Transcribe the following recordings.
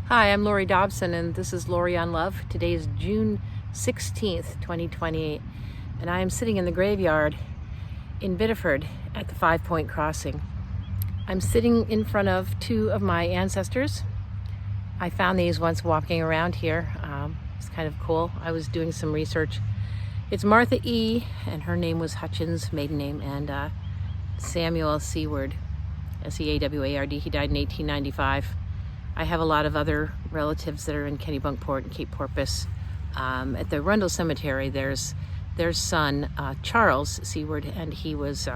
Hi, I'm Laurie Dobson, and this is Laurie on Love. Today is June 16th, 2028, and I am sitting in the graveyard in Biddeford at the 5 Point Crossing. I'm sitting in front of two of my ancestors. I found these once walking around here. It's kind of cool. I was doing some research. It's Martha E., and her name was Hutchins, maiden name, and Samuel Seward, S-E-A-W-A-R-D. He died in 1895. I have a lot of other relatives that are in Kennebunkport and Cape Porpoise. At the Rundle Cemetery, there's their son, Charles Seward, and he was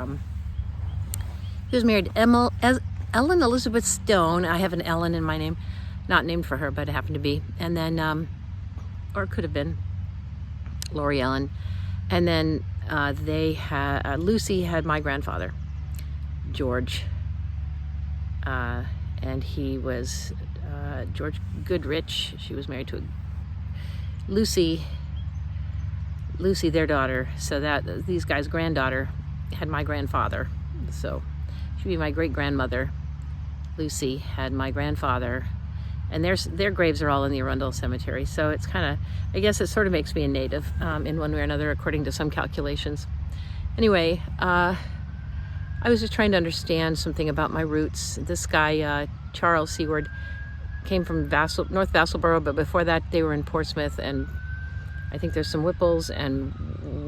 married to Ellen Elizabeth Stone. I have an Ellen in my name, not named for her, but it happened to be. And then, or it could have been Laurie Ellen. And then Lucy had my grandfather, George, and he was George Goodrich. She was married to Lucy, their daughter. So that these guys' granddaughter had my grandfather. So she'd be my great-grandmother. Lucy had my grandfather, and their graves are all in the Arundel Cemetery. So it's kind of, I guess it sort of makes me a native in one way or another, according to some calculations. Anyway, I was just trying to understand something about my roots. This guy, Charles Seward, came from North Vassalboro, but before that they were in Portsmouth, and I think there's some Whipples and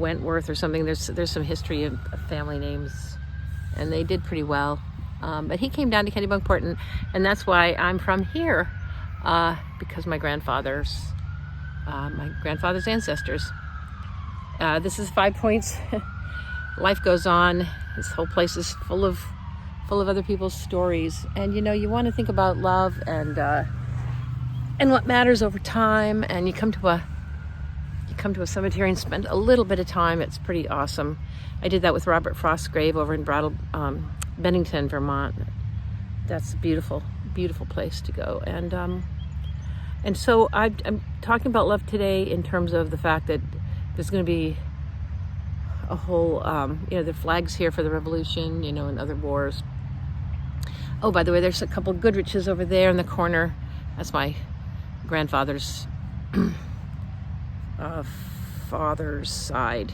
Wentworth or something. There's some history of family names, and they did pretty well. But he came down to Kennebunkport, and that's why I'm from here, because my grandfather's ancestors. This is 5 Points. Life goes on. This whole place is full of other people's stories, and you want to think about love and what matters over time. And you come to a cemetery and spend a little bit of time. It's pretty awesome. I did that with Robert Frost's grave over in Bennington, Vermont. That's a beautiful, beautiful place to go. And so I'm talking about love today in terms of the fact that there's going to be a whole, the flags here for the revolution, and other wars. Oh, by the way, there's a couple Goodriches over there in the corner. That's my grandfather's father's side.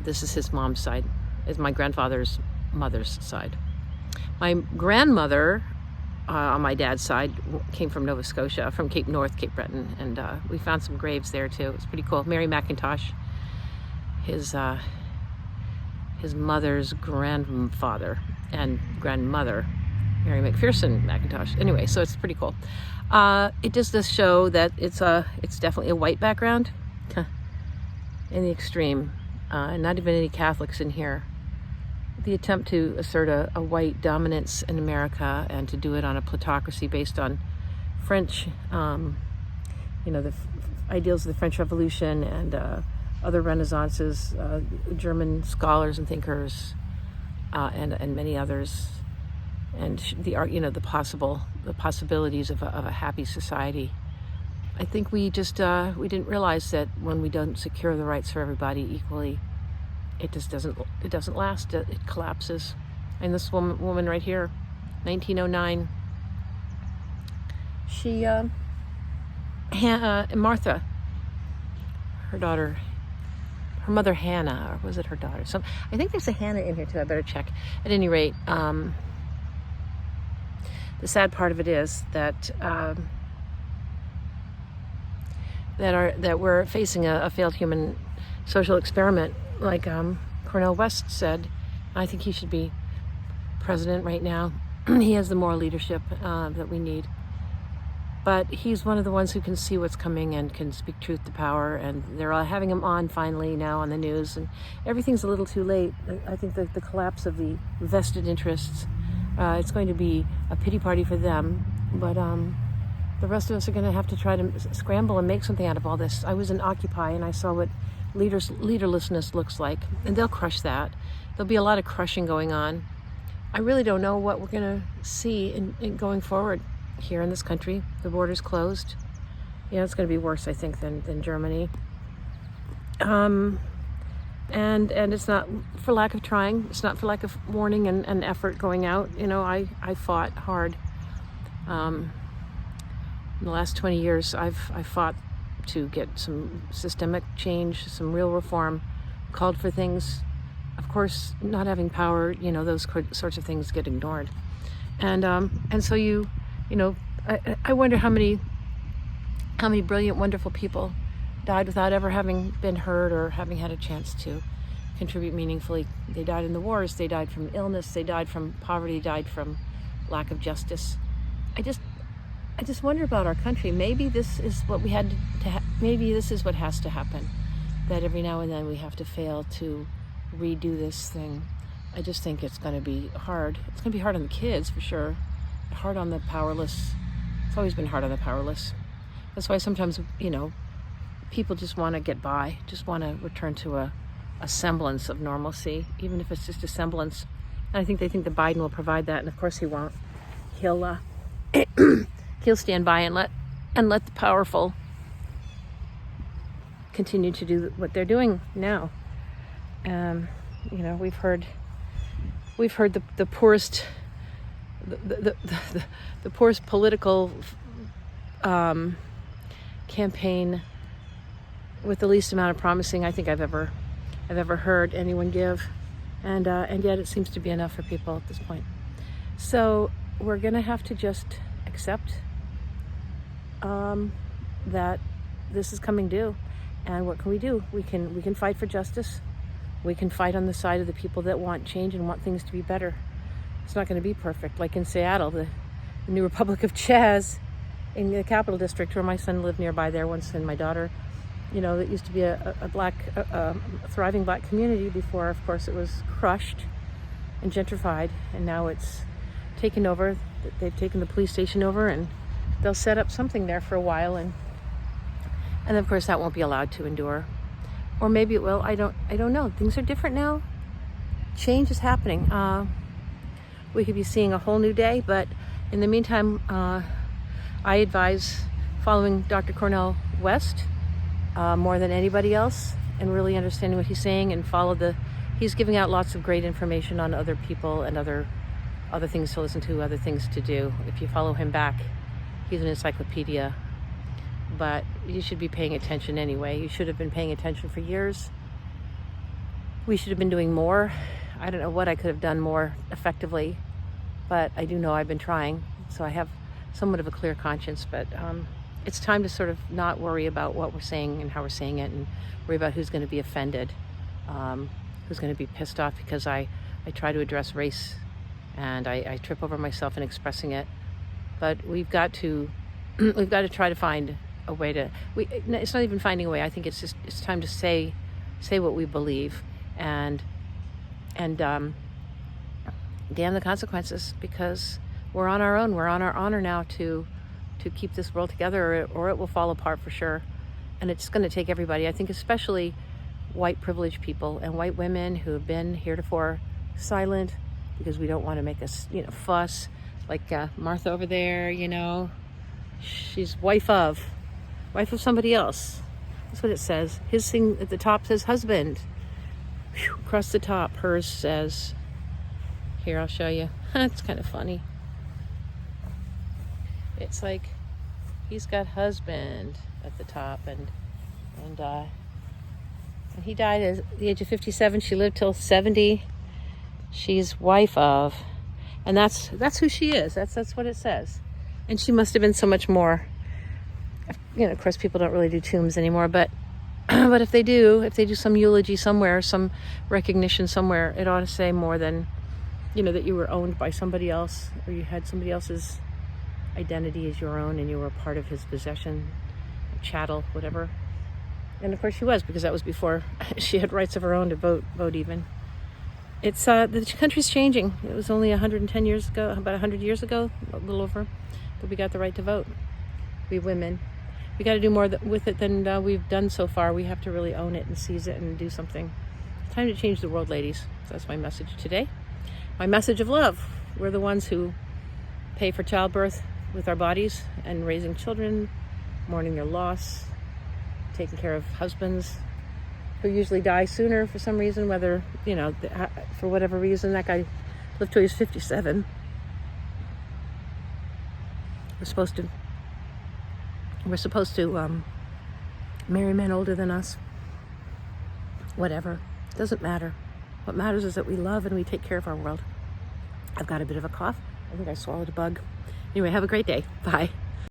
This is his mom's side. Is my grandfather's mother's side. My grandmother on my dad's side came from Nova Scotia, from Cape North, Cape Breton, and we found some graves there too. It's pretty cool. Mary McIntosh, his mother's grandfather and grandmother, Mary McPherson McIntosh. Anyway, so it's pretty cool. It does this show that it's definitely a white background in the extreme, and not even any Catholics in here. The attempt to assert a white dominance in America and to do it on a plutocracy based on French, the ideals of the French Revolution and other Renaissances, German scholars and thinkers, and many others, and the art, the possibilities of a happy society. I think we just we didn't realize that when we don't secure the rights for everybody equally, it just doesn't last. It collapses. And this woman right here, 1909, she Martha, her daughter. Her mother, Hannah, or was it her daughter? So I think there's a Hannah in here too. I better check. At any rate, the sad part of it is that that we're facing a failed human social experiment, like Cornell West said. I think he should be president right now. He has the moral leadership that we need. But he's one of the ones who can see what's coming and can speak truth to power, and they're all having him on finally now on the news, and everything's a little too late. I think that the collapse of the vested interests, it's going to be a pity party for them, but the rest of us are going to have to try to scramble and make something out of all this. I was in Occupy, and I saw what leaderlessness looks like, and they'll crush that. There'll be a lot of crushing going on. I really don't know what we're going to see in going forward. Here in this country, the border's closed. It's going to be worse, I think, than Germany. And it's not for lack of trying. It's not for lack of warning and effort going out. I fought hard. In the last 20 years, I've fought to get some systemic change, some real reform, called for things. Of course, not having power, those sorts of things get ignored. And so I wonder how many brilliant, wonderful people died without ever having been heard or having had a chance to contribute meaningfully. They died in the wars, they died from illness, they died from poverty, died from lack of justice. I just wonder about our country. Maybe this is what we had to maybe this is what has to happen, that every now and then we have to fail to redo this thing. I just think it's going to be hard. It's going to be hard on the kids, for sure. Hard on the powerless. It's always been hard on the powerless. That's why sometimes, people just want to get by, just want to return to a semblance of normalcy, even if it's just a semblance. And I think they think that Biden will provide that, and of course he won't. He'll he'll stand by and let the powerful continue to do what they're doing now. We've heard the poorest the poorest political campaign with the least amount of promising I think I've ever heard anyone give, and yet it seems to be enough for people at this point. So we're gonna have to just accept that this is coming due, and what can we do? We can fight for justice. We can fight on the side of the people that want change and want things to be better. It's not going to be perfect. Like in Seattle, the new Republic of Chaz in the Capital District, where my son lived nearby there once, and my daughter. It used to be a thriving black community before, of course, it was crushed and gentrified, and now it's taken over. They've taken the police station over, and they'll set up something there for a while, and of course that won't be allowed to endure. Or maybe it will. I don't know. Things are different now. Change is happening. We could be seeing a whole new day, but in the meantime, I advise following Dr. Cornell West more than anybody else, and really understanding what he's saying, and he's giving out lots of great information on other people and other things to listen to, other things to do. If you follow him back, he's an encyclopedia, but you should be paying attention anyway. You should have been paying attention for years. We should have been doing more. I don't know what I could have done more effectively, but I do know I've been trying, so I have somewhat of a clear conscience. But it's time to sort of not worry about what we're saying and how we're saying it, and worry about who's going to be offended, who's going to be pissed off because I try to address race and I trip over myself in expressing it. But we've got to try to find a way to. It's not even finding a way. I think it's time to say what we believe, and damn the consequences, because we're on our own. We're on our honor now to keep this world together, or it will fall apart for sure. And it's going to take everybody. I think especially white privileged people and white women who have been heretofore silent because we don't want to make us fuss, like Martha over there. She's wife of somebody else. That's what it says. His thing at the top says husband. Whew, across the top, hers says, here, I'll show you. It's kind of funny. It's like he's got husband at the top, and he died at the age of 57. She lived till 70. She's wife of, and that's who she is. That's what it says. And she must have been so much more. Of course, people don't really do tombs anymore, but if they do some eulogy somewhere, some recognition somewhere, it ought to say more than, that you were owned by somebody else, or you had somebody else's identity as your own, and you were a part of his possession, chattel, whatever. And of course she was, because that was before she had rights of her own to vote even. It's the country's changing. It was only 110 years ago, about 100 years ago, a little over, that we got the right to vote. We women. We got to do more with it than we've done so far. We have to really own it and seize it and do something. It's time to change the world, ladies. So that's my message today. My message of love. We're the ones who pay for childbirth with our bodies and raising children, mourning their loss, taking care of husbands who usually die sooner for some reason, whether, for whatever reason. That guy lived till he was 57. We're supposed to We're supposed to marry men older than us. Whatever. Doesn't matter. What matters is that we love and we take care of our world. I've got a bit of a cough. I think I swallowed a bug. Anyway, have a great day. Bye.